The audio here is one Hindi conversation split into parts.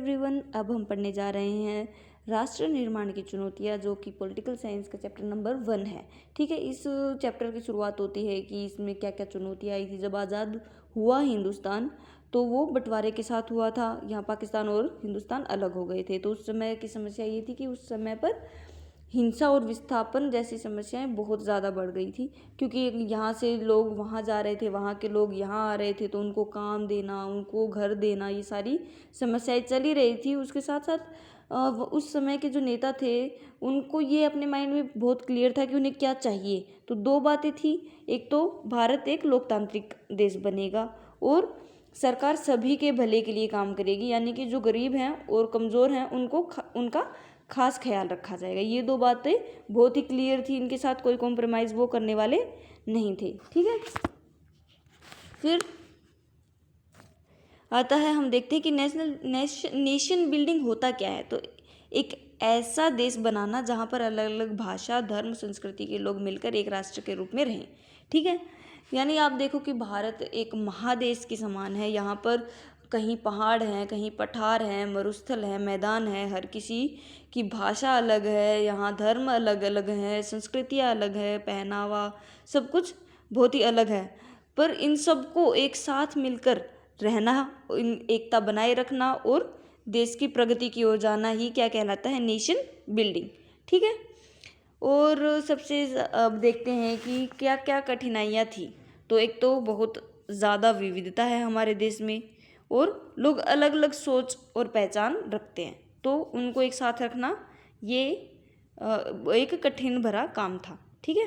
एवरीवन, अब हम पढ़ने जा रहे हैं राष्ट्र निर्माण की चुनौतियाँ, जो कि पॉलिटिकल साइंस का चैप्टर नंबर 1 है। ठीक है, इस चैप्टर की शुरुआत होती है कि इसमें क्या क्या चुनौतियाँ आई थी। जब आज़ाद हुआ हिंदुस्तान तो वो बंटवारे के साथ हुआ था, यहाँ पाकिस्तान और हिंदुस्तान अलग हो गए थे। तो उस समय की समस्या ये थी कि उस समय पर हिंसा और विस्थापन जैसी समस्याएं बहुत ज़्यादा बढ़ गई थी, क्योंकि यहाँ से लोग वहाँ जा रहे थे, वहाँ के लोग यहाँ आ रहे थे, तो उनको काम देना, उनको घर देना, ये सारी समस्याएं चली रही थी। उसके साथ साथ उस समय के जो नेता थे उनको ये अपने माइंड में बहुत क्लियर था कि उन्हें क्या चाहिए। तो दो बातें थी, एक तो भारत एक लोकतांत्रिक देश बनेगा और सरकार सभी के भले के लिए काम करेगी, यानी कि जो गरीब हैं और कमज़ोर हैं उनको उनका खास ख्याल रखा जाएगा। ये दो बातें बहुत ही क्लियर थी, इनके साथ कोई कॉम्प्रोमाइज़ वो करने वाले नहीं थे। ठीक है, फिर आता है, हम देखते हैं कि नेशन बिल्डिंग होता क्या है। तो एक ऐसा देश बनाना जहाँ पर अलग अलग भाषा, धर्म, संस्कृति के लोग मिलकर एक राष्ट्र के रूप में रहें। ठीक है, यानी आप देखो कि भारत एक महादेश के समान है। यहाँ पर कहीं पहाड़ हैं, कहीं पठार हैं, मरुस्थल है, मैदान है, हर किसी की भाषा अलग है, यहाँ धर्म अलग अलग हैं, संस्कृतियाँ अलग है, पहनावा, सब कुछ बहुत ही अलग है। पर इन सबको एक साथ मिलकर रहना, एकता बनाए रखना और देश की प्रगति की ओर जाना ही क्या कहलाता है, नेशन बिल्डिंग। ठीक है, और सबसे अब देखते हैं कि क्या क्या कठिनाइयाँ थी। तो एक तो बहुत ज़्यादा विविधता है हमारे देश में और लोग अलग अलग सोच और पहचान रखते हैं, तो उनको एक साथ रखना ये एक कठिन भरा काम था। ठीक है,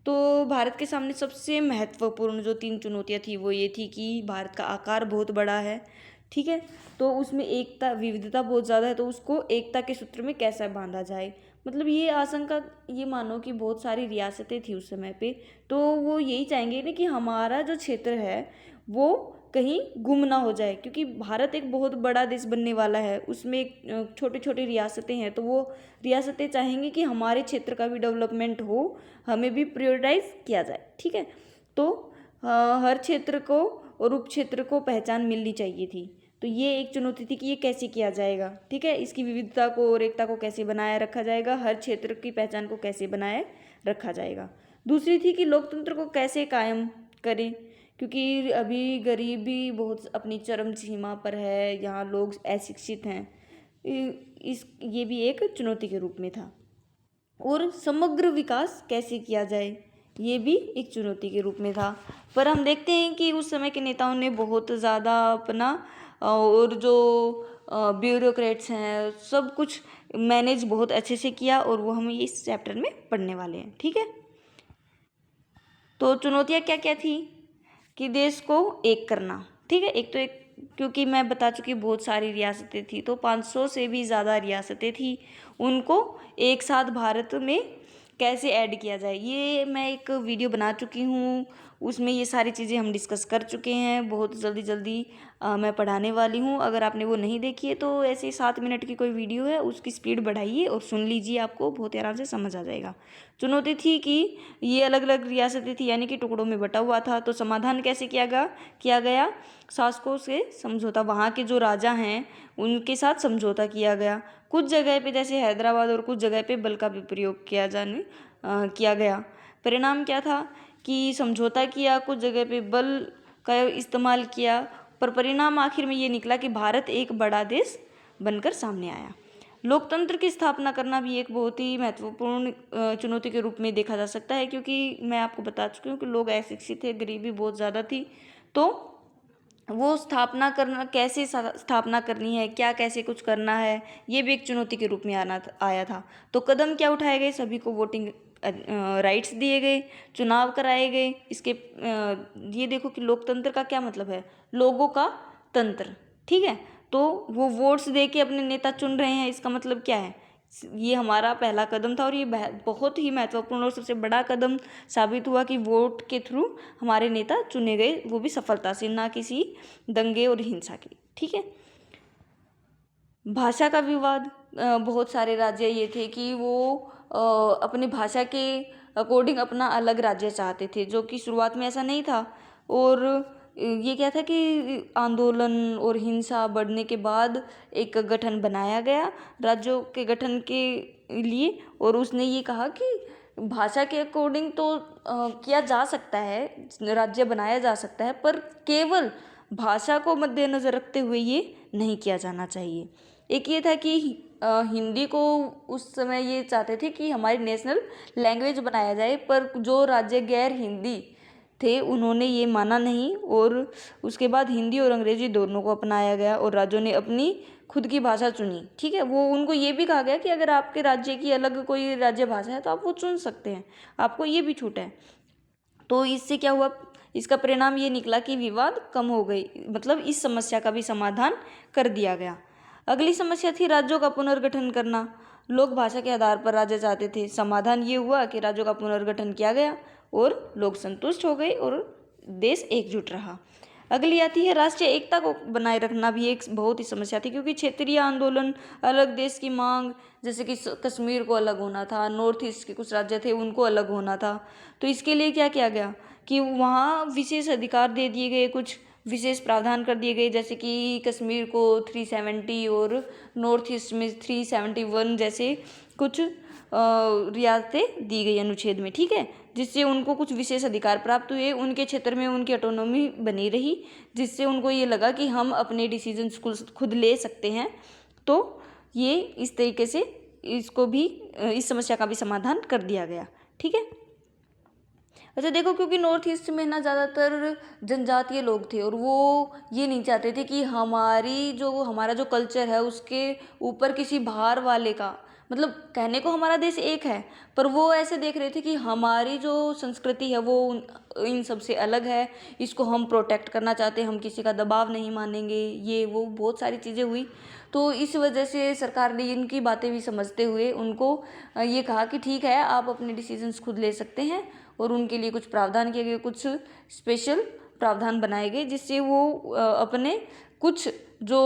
तो भारत के सामने सबसे महत्वपूर्ण जो 3 चुनौतियाँ थी वो ये थी कि भारत का आकार बहुत बड़ा है। ठीक है, तो उसमें एकता, विविधता बहुत ज़्यादा है, तो उसको एकता के सूत्र में कैसे बांधा जाए। मतलब ये आशंका, ये मानो कि बहुत सारी रियासतें थी उस समय पे, तो वो यही चाहेंगे ना कि हमारा जो क्षेत्र है वो कहीं गुम ना हो जाए, क्योंकि भारत एक बहुत बड़ा देश बनने वाला है, उसमें छोटी छोटी रियासतें हैं, तो वो रियासतें चाहेंगी कि हमारे क्षेत्र का भी डेवलपमेंट हो, हमें भी प्रायोरिटाइज किया जाए। ठीक है, तो हर क्षेत्र को और उप क्षेत्र को पहचान मिलनी चाहिए थी। तो ये एक चुनौती थी कि ये कैसे किया जाएगा। ठीक है, इसकी विविधता को और एकता को कैसे बनाए रखा जाएगा, हर क्षेत्र की पहचान को कैसे बनाए रखा जाएगा। दूसरी थी कि लोकतंत्र को कैसे कायम करें, क्योंकि अभी गरीबी बहुत अपनी चरम सीमा पर है, यहाँ लोग अशिक्षित हैं। ये भी एक चुनौती के रूप में था। और समग्र विकास कैसे किया जाए, ये भी एक चुनौती के रूप में था। पर हम देखते हैं कि उस समय के नेताओं ने बहुत ज़्यादा अपना और जो ब्यूरोक्रेट्स हैं सब कुछ मैनेज बहुत अच्छे से किया, और वो हम इस चैप्टर में पढ़ने वाले हैं। ठीक है, तो चुनौतियाँ क्या क्या थी कि देश को एक करना। ठीक है, एक तो एक, क्योंकि मैं बता चुकी बहुत सारी रियासतें थी, तो 500 से भी ज़्यादा रियासतें थी, उनको एक साथ भारत में कैसे ऐड किया जाए, ये मैं एक वीडियो बना चुकी हूँ, उसमें ये सारी चीज़ें हम डिस्कस कर चुके हैं। बहुत जल्दी जल्दी मैं पढ़ाने वाली हूँ। अगर आपने वो नहीं देखी है तो ऐसे 7 मिनट की कोई वीडियो है, उसकी स्पीड बढ़ाइए और सुन लीजिए, आपको बहुत आराम से समझ आ जाएगा। चुनौती थी कि ये अलग अलग रियासतें थी, यानी कि टुकड़ों में बटा हुआ था, तो समाधान कैसे किया गया, शासकों से समझौता, वहाँ के जो राजा हैं उनके साथ समझौता किया गया। कुछ जगह पे जैसे हैदराबाद और कुछ जगह पे बल का भी प्रयोग किया गया। परिणाम क्या था कि समझौता किया, कुछ जगह पे बल का इस्तेमाल किया, पर परिणाम आखिर में ये निकला कि भारत एक बड़ा देश बनकर सामने आया। लोकतंत्र की स्थापना करना भी एक बहुत ही महत्वपूर्ण चुनौती के रूप में देखा जा सकता है, क्योंकि मैं आपको बता चुकी हूँ कि लोग अशिक्षित थे, गरीबी बहुत ज़्यादा थी, तो वो कैसे स्थापना करनी है, क्या कैसे कुछ करना है, ये भी एक चुनौती के रूप में आया था। तो कदम क्या उठाए गए, सभी को वोटिंग राइट्स दिए गए, चुनाव कराए गए। ये देखो कि लोकतंत्र का क्या मतलब है, लोगों का तंत्र। ठीक है, तो वो वोट्स दे के अपने नेता चुन रहे हैं, इसका मतलब क्या है, ये हमारा पहला कदम था, और ये बहुत ही महत्वपूर्ण और सबसे बड़ा कदम साबित हुआ कि वोट के थ्रू हमारे नेता चुने गए, वो भी सफलता से, ना किसी दंगे और हिंसा की। ठीक है, भाषा का विवाद, बहुत सारे राज्य ये थे कि वो अपनी भाषा के अकॉर्डिंग अपना अलग राज्य चाहते थे, जो कि शुरुआत में ऐसा नहीं था। और ये क्या था कि आंदोलन और हिंसा बढ़ने के बाद एक गठन बनाया गया राज्यों के गठन के लिए, और उसने ये कहा कि भाषा के अकॉर्डिंग तो किया जा सकता है, राज्य बनाया जा सकता है, पर केवल भाषा को मद्देनज़र रखते हुए ये नहीं किया जाना चाहिए। एक ये था कि हिंदी को उस समय ये चाहते थे कि हमारी नेशनल लैंग्वेज बनाया जाए, पर जो राज्य गैर हिंदी थे उन्होंने ये माना नहीं, और उसके बाद हिंदी और अंग्रेजी दोनों को अपनाया गया और राज्यों ने अपनी खुद की भाषा चुनी। ठीक है, वो उनको ये भी कहा गया कि अगर आपके राज्य की अलग कोई राज्य भाषा है तो आप वो चुन सकते हैं, आपको ये भी छूट है। तो इससे क्या हुआ, इसका परिणाम ये निकला कि विवाद कम हो गई, मतलब इस समस्या का भी समाधान कर दिया गया। अगली समस्या थी राज्यों का पुनर्गठन करना। लोग भाषा के आधार पर राज्य चाहते थे। समाधान ये हुआ कि राज्यों का पुनर्गठन किया गया और लोग संतुष्ट हो गए और देश एकजुट रहा। अगली आती है राष्ट्रीय एकता को बनाए रखना, भी एक बहुत ही समस्या थी, क्योंकि क्षेत्रीय आंदोलन, अलग देश की मांग, जैसे कि कश्मीर को अलग होना था, नॉर्थ ईस्ट के कुछ राज्य थे उनको अलग होना था, तो इसके लिए क्या किया गया कि वहाँ विशेष अधिकार दे दिए गए, कुछ विशेष प्रावधान कर दिए गए, जैसे कि कश्मीर को 370 और नॉर्थ ईस्ट में 371 जैसे कुछ रियासतें दी गई अनुच्छेद में। ठीक है, जिससे उनको कुछ विशेष अधिकार प्राप्त हुए, उनके क्षेत्र में उनकी ऑटोनॉमी बनी रही, जिससे उनको ये लगा कि हम अपने डिसीजंस खुद ले सकते हैं। तो ये इस तरीके से इसको भी, इस समस्या का भी समाधान कर दिया गया। ठीक है, अच्छा देखो, क्योंकि नॉर्थ ईस्ट में ना ज़्यादातर जनजातीय लोग थे और वो ये नहीं चाहते थे कि हमारा जो कल्चर है उसके ऊपर किसी बाहर वाले का, मतलब कहने को हमारा देश एक है, पर वो ऐसे देख रहे थे कि हमारी जो संस्कृति है वो इन सब से अलग है, इसको हम प्रोटेक्ट करना चाहते हैं, हम किसी का दबाव नहीं मानेंगे, ये वो बहुत सारी चीज़ें हुई। तो इस वजह से सरकार ने इनकी बातें भी समझते हुए उनको ये कहा कि ठीक है, आप अपने डिसीजंस खुद ले सकते हैं, और उनके लिए कुछ प्रावधान किए गए, कुछ स्पेशल प्रावधान बनाए गए, जिससे वो अपने कुछ जो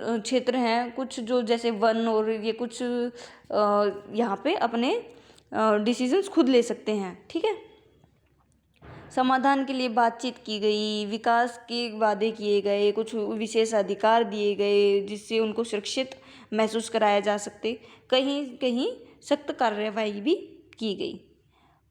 क्षेत्र हैं, कुछ जो जैसे वन और ये कुछ यहाँ पे अपने डिसीजंस खुद ले सकते हैं। ठीक है, समाधान के लिए बातचीत की गई, विकास के वादे किए गए, कुछ विशेष अधिकार दिए गए जिससे उनको सुरक्षित महसूस कराया जा सकते, कहीं कहीं सख्त कार्रवाई भी की गई,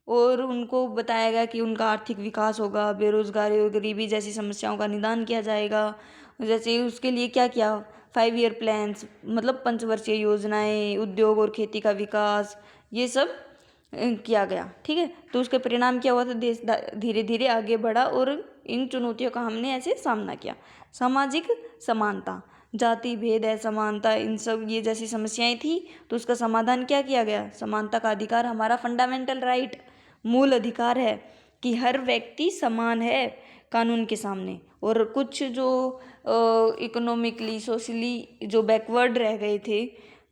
और उनको बताया गया कि उनका आर्थिक विकास होगा, बेरोजगारी और गरीबी जैसी समस्याओं का निदान किया जाएगा। जैसे उसके लिए क्या किया, 5 ईयर प्लान्स, मतलब पंचवर्षीय योजनाएं, उद्योग और खेती का विकास, ये सब किया गया। ठीक है, तो उसके परिणाम क्या हुआ था, देश धीरे धीरे आगे बढ़ा और इन चुनौतियों का हमने ऐसे सामना किया। सामाजिक समानता, जाति भेद, असमानता, इन सब ये जैसी समस्याएं थी, तो उसका समाधान क्या किया गया, समानता का अधिकार हमारा फंडामेंटल राइट, मूल अधिकार है कि हर व्यक्ति समान है कानून के सामने, और कुछ जो इकोनॉमिकली सोशली जो बैकवर्ड रह गए थे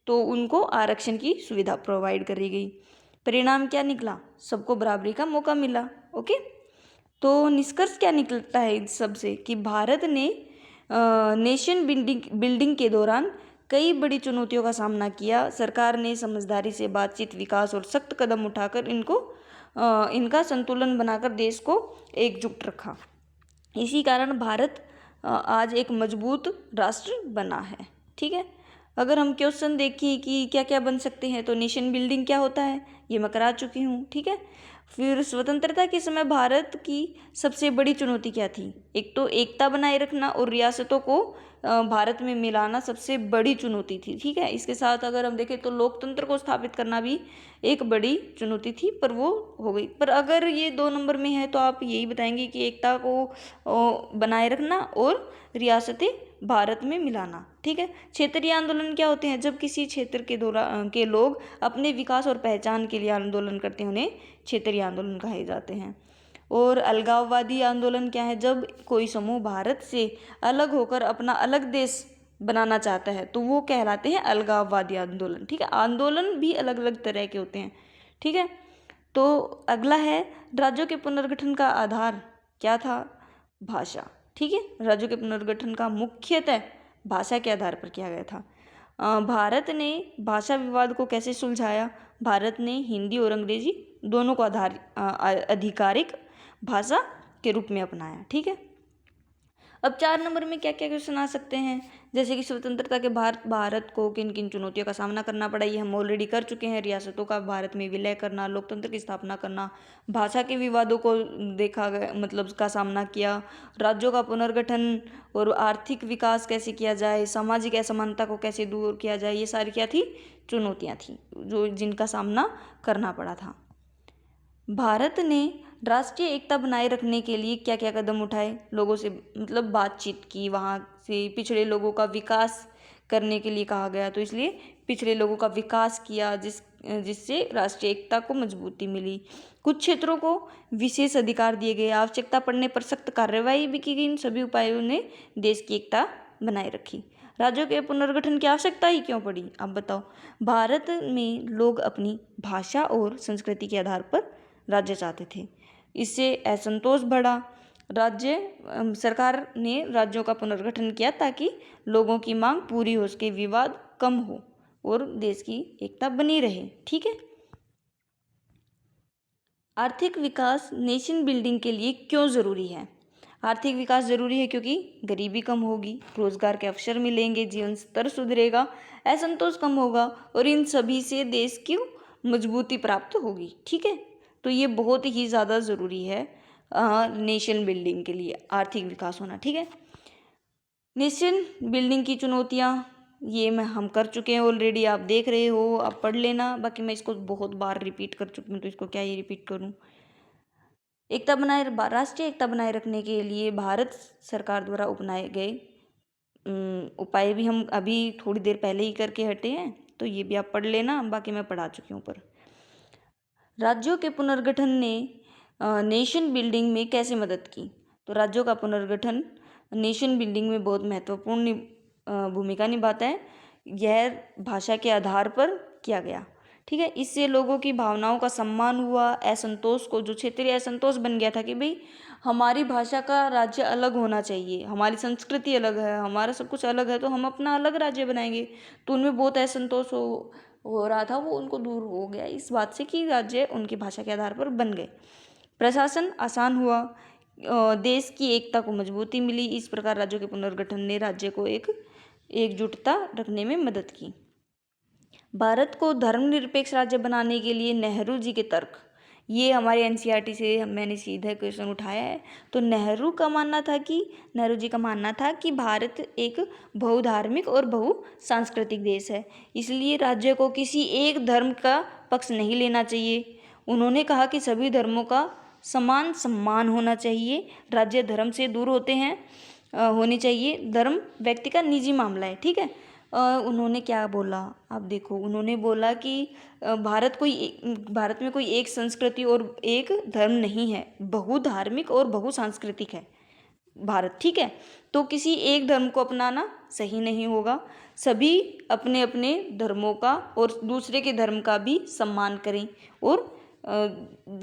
तो उनको आरक्षण की सुविधा प्रोवाइड करी गई। परिणाम क्या निकला, सबको बराबरी का मौका मिला। ओके, तो निष्कर्ष क्या निकलता है इन सब से कि भारत ने नेशन बिल्डिंग के दौरान कई बड़ी चुनौतियों का सामना किया। सरकार ने समझदारी से बातचीत, विकास और सख्त कदम उठाकर इनका संतुलन बनाकर देश को एकजुट रखा। इसी कारण भारत आज एक मजबूत राष्ट्र बना है। ठीक है, अगर हम क्वेश्चन देखें कि क्या क्या बन सकते हैं, तो नेशन बिल्डिंग क्या होता है ये मैं करा चुकी हूँ। ठीक है, फिर स्वतंत्रता के समय भारत की सबसे बड़ी चुनौती क्या थी, एक तो एकता बनाए रखना और रियासतों को भारत में मिलाना सबसे बड़ी चुनौती थी। ठीक है, इसके साथ अगर हम देखें तो लोकतंत्र को स्थापित करना भी एक बड़ी चुनौती थी, पर वो हो गई। पर अगर ये 2 नंबर में है तो आप यही बताएंगे कि एकता को बनाए रखना और रियासतें भारत में मिलाना। ठीक है, क्षेत्रीय आंदोलन क्या होते हैं, जब किसी क्षेत्र के लोग अपने विकास और पहचान के लिए आंदोलन करते हैं, उन्हें क्षेत्रीय आंदोलन कहे जाते हैं। और अलगाववादी आंदोलन क्या है, जब कोई समूह भारत से अलग होकर अपना अलग देश बनाना चाहता है तो वो कहलाते हैं अलगाववादी आंदोलन। ठीक है, आंदोलन भी अलग अलग तरह के होते हैं। ठीक है, तो अगला है राज्यों के पुनर्गठन का आधार क्या था, भाषा। ठीक है, राज्यों के पुनर्गठन का मुख्यतः भाषा के आधार पर किया गया था। भारत ने भाषा विवाद को कैसे सुलझाया, भारत ने हिंदी और अंग्रेजी दोनों को आधिकारिक भाषा के रूप में अपनाया। ठीक है, अब 4 नंबर में क्या क्या क्वेश्चन आ सकते हैं, जैसे कि स्वतंत्रता के भारत को किन किन चुनौतियों का सामना करना पड़ा, ये हम ऑलरेडी कर चुके हैं। रियासतों का भारत में विलय करना, लोकतंत्र की स्थापना करना, भाषा के विवादों को देखा गया, मतलब का सामना किया, राज्यों का पुनर्गठन और आर्थिक विकास कैसे किया जाए, सामाजिक असमानता को कैसे दूर किया जाए, ये सारी क्या थी, चुनौतियाँ थी जो जिनका सामना करना पड़ा था। भारत ने राष्ट्रीय एकता बनाए रखने के लिए क्या क्या कदम उठाए, लोगों से मतलब बातचीत की, वहाँ से पिछड़े लोगों का विकास करने के लिए कहा गया, तो इसलिए पिछड़े लोगों का विकास किया जिससे राष्ट्रीय एकता को मजबूती मिली। कुछ क्षेत्रों को विशेष अधिकार दिए गए, आवश्यकता पड़ने पर सख्त कार्रवाई भी की गई। इन सभी उपायों ने देश की एकता बनाए रखी। राज्यों के पुनर्गठन की आवश्यकता ही क्यों पड़ी, आप बताओ। भारत में लोग अपनी भाषा और संस्कृति के आधार पर राज्य चाहते थे, इससे असंतोष बढ़ा। सरकार ने राज्यों का पुनर्गठन किया ताकि लोगों की मांग पूरी हो सके, विवाद कम हो और देश की एकता बनी रहे। ठीक है। आर्थिक विकास नेशन बिल्डिंग के लिए क्यों ज़रूरी है। आर्थिक विकास ज़रूरी है क्योंकि गरीबी कम होगी, रोजगार के अवसर मिलेंगे, जीवन स्तर सुधरेगा, असंतोष कम होगा और इन सभी से देश की मजबूती प्राप्त होगी। ठीक है, तो ये बहुत ही ज़्यादा ज़रूरी है नेशन बिल्डिंग के लिए आर्थिक विकास होना। ठीक है, नेशन बिल्डिंग की चुनौतियाँ ये हम कर चुके हैं ऑलरेडी, आप देख रहे हो, आप पढ़ लेना। बाकी मैं इसको बहुत बार रिपीट कर चुकी हूँ तो इसको क्या ही रिपीट करूँ। राष्ट्रीय एकता बनाए रखने के लिए भारत सरकार द्वारा अपनाए गए उपाय भी हम अभी थोड़ी देर पहले ही करके हटे हैं, तो ये भी आप पढ़ लेना, बाकी मैं पढ़ा चुकी हूँ। पर राज्यों के पुनर्गठन ने नेशन बिल्डिंग में कैसे मदद की, तो राज्यों का पुनर्गठन नेशन बिल्डिंग में बहुत महत्वपूर्ण भूमिका निभाता है। यह भाषा के आधार पर किया गया। ठीक है, इससे लोगों की भावनाओं का सम्मान हुआ। असंतोष को, जो क्षेत्रीय असंतोष बन गया था कि भाई हमारी भाषा का राज्य अलग होना चाहिए, हमारी संस्कृति अलग है, हमारा सब कुछ अलग है, तो हम अपना अलग राज्य बनाएंगे, तो उनमें बहुत असंतोष हो रहा था, वो उनको दूर हो गया इस बात से कि राज्य उनकी भाषा के आधार पर बन गए। प्रशासन आसान हुआ, देश की एकता को मजबूती मिली। इस प्रकार राज्यों के पुनर्गठन ने राज्य को एकजुटता रखने में मदद की। भारत को धर्मनिरपेक्ष राज्य बनाने के लिए नेहरू जी के तर्क, ये हमारे एनसीईआरटी से मैंने सीधा क्वेश्चन उठाया है। तो नेहरू जी का मानना था कि भारत एक बहुधार्मिक और बहुसांस्कृतिक देश है, इसलिए राज्य को किसी एक धर्म का पक्ष नहीं लेना चाहिए। उन्होंने कहा कि सभी धर्मों का समान सम्मान होना चाहिए, राज्य धर्म से दूर होने चाहिए, धर्म व्यक्ति का निजी मामला है। ठीक है, उन्होंने क्या बोला, आप देखो, उन्होंने बोला कि भारत में कोई एक संस्कृति और एक धर्म नहीं है, बहुधार्मिक और बहुसांस्कृतिक है भारत। ठीक है, तो किसी एक धर्म को अपनाना सही नहीं होगा, सभी अपने अपने धर्मों का और दूसरे के धर्म का भी सम्मान करें, और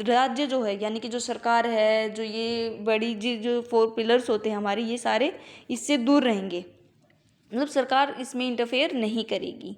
राज्य जो है यानी कि जो सरकार है, जो ये बड़ी जो 4 पिलर्स होते हैं हमारे, ये सारे इससे दूर रहेंगे, मतलब सरकार इसमें इंटरफेयर नहीं करेगी।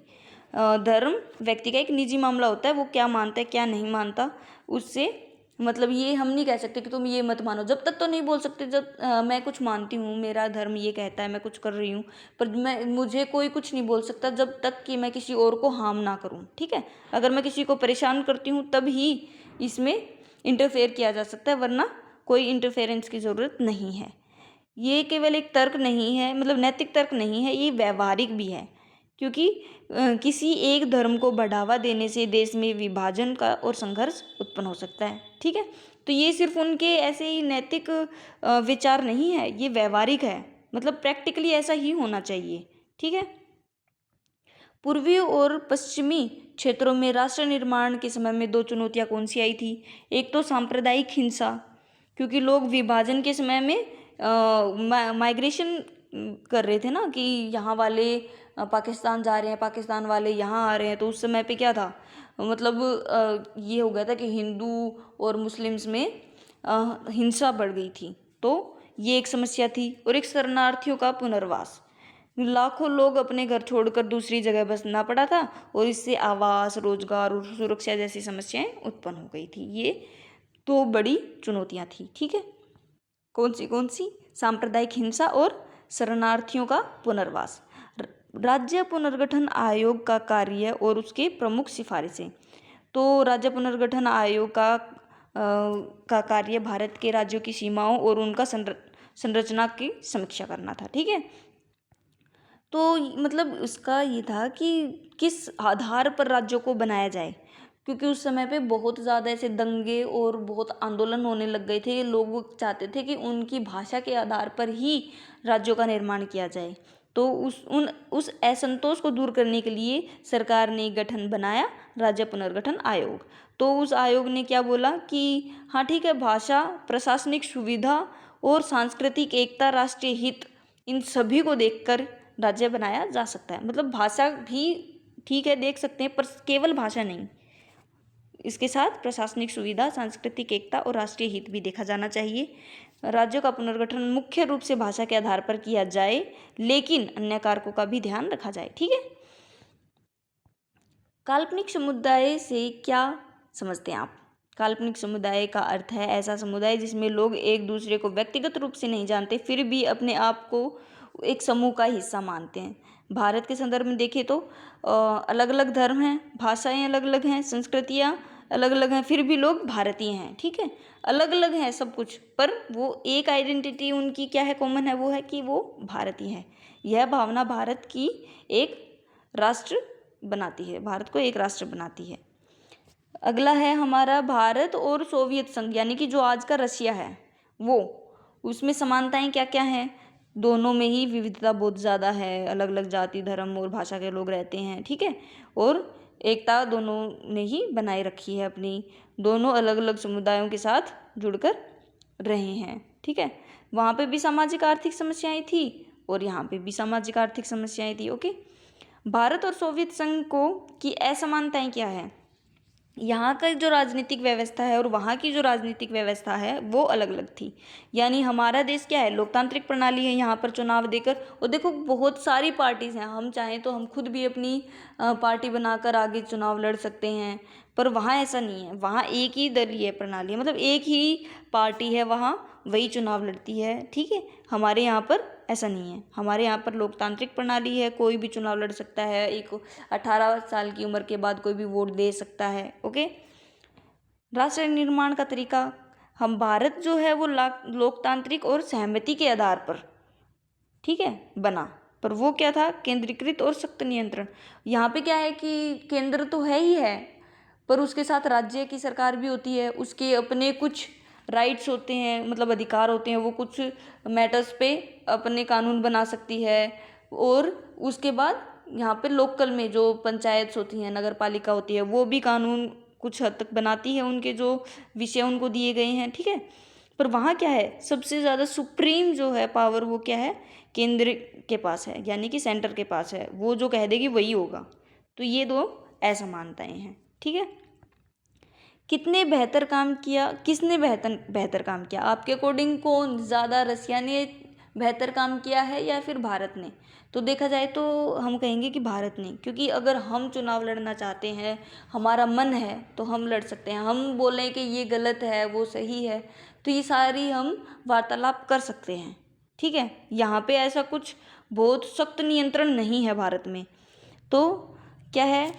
धर्म व्यक्ति का एक निजी मामला होता है, वो क्या मानता है क्या नहीं मानता, उससे मतलब ये हम नहीं कह सकते कि तुम ये मत मानो, जब तक तो नहीं बोल सकते जब मैं कुछ मानती हूँ, मेरा धर्म ये कहता है, मैं कुछ कर रही हूँ, पर मुझे कोई कुछ नहीं बोल सकता जब तक कि मैं किसी और को हार्म ना करूँ। ठीक है, अगर मैं किसी को परेशान करती हूँ तब ही इसमें इंटरफेयर किया जा सकता है, वरना कोई इंटरफेरेंस की ज़रूरत नहीं है। ये केवल एक तर्क नहीं है, मतलब नैतिक तर्क नहीं है, ये व्यवहारिक भी है, क्योंकि किसी एक धर्म को बढ़ावा देने से देश में विभाजन का और संघर्ष उत्पन्न हो सकता है। ठीक है, तो ये सिर्फ उनके ऐसे ही नैतिक विचार नहीं है, ये व्यवहारिक है, मतलब प्रैक्टिकली ऐसा ही होना चाहिए। ठीक है, पूर्वी और पश्चिमी क्षेत्रों में राष्ट्र निर्माण के समय में 2 चुनौतियाँ कौन सी आई थी। एक तो सांप्रदायिक हिंसा, क्योंकि लोग विभाजन के समय में माइग्रेशन कर रहे थे ना, कि यहाँ वाले पाकिस्तान जा रहे हैं, पाकिस्तान वाले यहाँ आ रहे हैं, तो उस समय पे क्या था, मतलब ये हो गया था कि हिंदू और मुस्लिम्स में हिंसा बढ़ गई थी, तो ये एक समस्या थी। और एक शरणार्थियों का पुनर्वास, लाखों लोग अपने घर छोड़कर दूसरी जगह बसना पड़ा था, और इससे आवास, रोजगार और सुरक्षा जैसी समस्याएं उत्पन्न हो गई थी। ये 2 बड़ी चुनौतियां थी। ठीक है, कौन सी? सांप्रदायिक हिंसा और शरणार्थियों का पुनर्वास। राज्य पुनर्गठन आयोग का कार्य और उसके प्रमुख सिफारिशें। तो राज्य पुनर्गठन आयोग का कार्य भारत के राज्यों की सीमाओं और उनका संरचना की समीक्षा करना था। ठीक है, तो मतलब उसका ये था कि किस आधार पर राज्यों को बनाया जाए, क्योंकि उस समय पे बहुत ज़्यादा ऐसे दंगे और बहुत आंदोलन होने लग गए थे। लोग चाहते थे कि उनकी भाषा के आधार पर ही राज्यों का निर्माण किया जाए। तो उस असंतोष को दूर करने के लिए सरकार ने गठन बनाया, राज्य पुनर्गठन आयोग। तो उस आयोग ने क्या बोला कि हाँ ठीक है, भाषा, प्रशासनिक सुविधा और सांस्कृतिक एकता, राष्ट्रीय हित, इन सभी को देखकर राज्य बनाया जा सकता है। मतलब भाषा भी ठीक है देख सकते हैं, पर केवल भाषा नहीं, इसके साथ प्रशासनिक सुविधा, सांस्कृतिक एकता और राष्ट्रीय हित भी देखा जाना चाहिए। राज्यों का पुनर्गठन मुख्य रूप से भाषा के आधार पर किया जाए, लेकिन अन्य कारकों का भी ध्यान रखा जाए। ठीक है, काल्पनिक समुदाय से क्या समझते हैं आप? काल्पनिक समुदाय का अर्थ है ऐसा समुदाय जिसमें लोग एक दूसरे को व्यक्तिगत रूप से नहीं जानते, फिर भी अपने आप को एक समूह का हिस्सा मानते हैं। भारत के संदर्भ में देखें तो अलग अलग धर्म हैं, भाषाएं अलग अलग हैं, संस्कृतियाँ अलग अलग हैं, फिर भी लोग भारतीय हैं। ठीक है, अलग अलग हैं सब कुछ, पर वो एक आइडेंटिटी उनकी क्या है, कॉमन है, वो है कि वो भारतीय है। यह भावना भारत की एक राष्ट्र बनाती है, भारत को एक राष्ट्र बनाती है। अगला है हमारा भारत और सोवियत संघ, यानी कि जो आज का रशिया है वो, उसमें समानताएं क्या क्या हैं? दोनों में ही विविधता बहुत ज़्यादा है, अलग अलग जाति, धर्म और भाषा के लोग रहते हैं। ठीक है, और एकता दोनों ने ही बनाए रखी है अपनी, दोनों अलग अलग समुदायों के साथ जुड़कर रहे हैं। ठीक है, वहाँ पे भी सामाजिक आर्थिक समस्याएं थी और यहाँ पे भी सामाजिक आर्थिक समस्याएं थी। ओके, भारत और सोवियत संघ को की असमानताएं क्या है? यहाँ का जो राजनीतिक व्यवस्था है और वहाँ की जो राजनीतिक व्यवस्था है वो अलग अलग थी। यानी हमारा देश क्या है, लोकतांत्रिक प्रणाली है, यहाँ पर चुनाव देकर, और देखो बहुत सारी पार्टीज हैं, हम चाहें तो हम खुद भी अपनी पार्टी बनाकर आगे चुनाव लड़ सकते हैं, पर वहाँ ऐसा नहीं है। वहाँ एक ही दलीय प्रणाली है, मतलब एक ही पार्टी है, वहाँ वही चुनाव लड़ती है। ठीक है, हमारे यहाँ पर ऐसा नहीं है। हमारे यहाँ पर लोकतांत्रिक प्रणाली है, कोई भी चुनाव लड़ सकता है, एक 18 साल की उम्र के बाद कोई भी वोट दे सकता है। ओके, राष्ट्र निर्माण का तरीका, हम भारत जो है वो लोकतांत्रिक और सहमति के आधार पर, ठीक है, बना, पर वो क्या था, केंद्रीकृत और सख्त नियंत्रण। यहाँ पे क्या है कि केंद्र तो है ही है, पर उसके साथ राज्य की सरकार भी होती है, उसके अपने कुछ राइट्स होते हैं, मतलब अधिकार होते हैं, वो कुछ मैटर्स पे अपने कानून बना सकती है। और उसके बाद यहाँ पे लोकल में जो पंचायत होती हैं, नगर पालिका होती है, वो भी कानून कुछ हद तक बनाती है, उनके जो विषय उनको दिए गए हैं। ठीक है, पर वहाँ क्या है, सबसे ज़्यादा सुप्रीम जो है पावर वो क्या है, केंद्र के पास है, यानी कि सेंटर के पास है, वो जो कह देगी वही होगा। तो ये दो असमानताएं हैं। ठीक है, किसने बेहतर काम किया आपके अकॉर्डिंग? कौन ज़्यादा, रसिया ने बेहतर काम किया है या फिर भारत ने? तो देखा जाए तो हम कहेंगे कि भारत ने, क्योंकि अगर हम चुनाव लड़ना चाहते हैं, हमारा मन है तो हम लड़ सकते हैं। हम बोलें कि ये गलत है वो सही है, तो ये सारी हम वार्तालाप कर सकते हैं। ठीक है, यहाँ पे ऐसा कुछ बहुत सख्त नियंत्रण नहीं है भारत में। तो क्या है,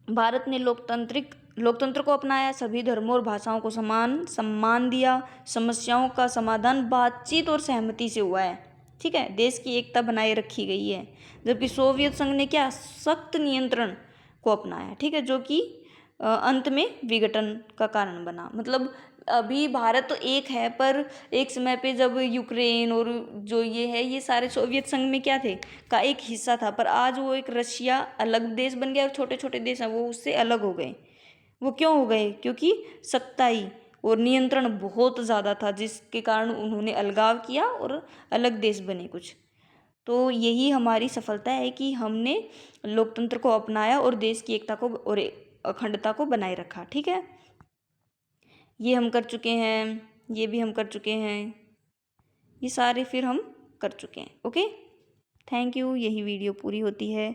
भारत ने लोकतंत्र को अपनाया, सभी धर्मों और भाषाओं को समान सम्मान दिया, समस्याओं का समाधान बातचीत और सहमति से हुआ है। ठीक है, देश की एकता बनाए रखी गई है। जबकि सोवियत संघ ने क्या, सख्त नियंत्रण को अपनाया। ठीक है, जो कि अंत में विघटन का कारण बना। मतलब अभी भारत तो एक है, पर एक समय पे जब यूक्रेन और जो ये है, ये सारे सोवियत संघ में क्या थे, का एक हिस्सा था, पर आज वो एक रशिया अलग देश बन गया और छोटे छोटे देश हैं वो उससे अलग हो गए। वो क्यों हो गए? क्योंकि सत्ताई और नियंत्रण बहुत ज़्यादा था, जिसके कारण उन्होंने अलगाव किया और अलग देश बने कुछ। तो यही हमारी सफलता है कि हमने लोकतंत्र को अपनाया और देश की एकता को और अखंडता को बनाए रखा। ठीक है, ये हम कर चुके हैं, ये भी हम कर चुके हैं, ये सारे फिर हम कर चुके हैं। Okay, thank you. यही वीडियो पूरी होती है।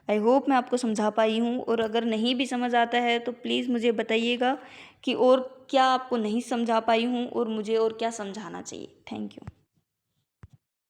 आई होप मैं आपको समझा पाई हूँ, और अगर नहीं भी समझ आता है तो प्लीज़ मुझे बताइएगा कि और क्या आपको नहीं समझा पाई हूँ और मुझे और क्या समझाना चाहिए। Thank you.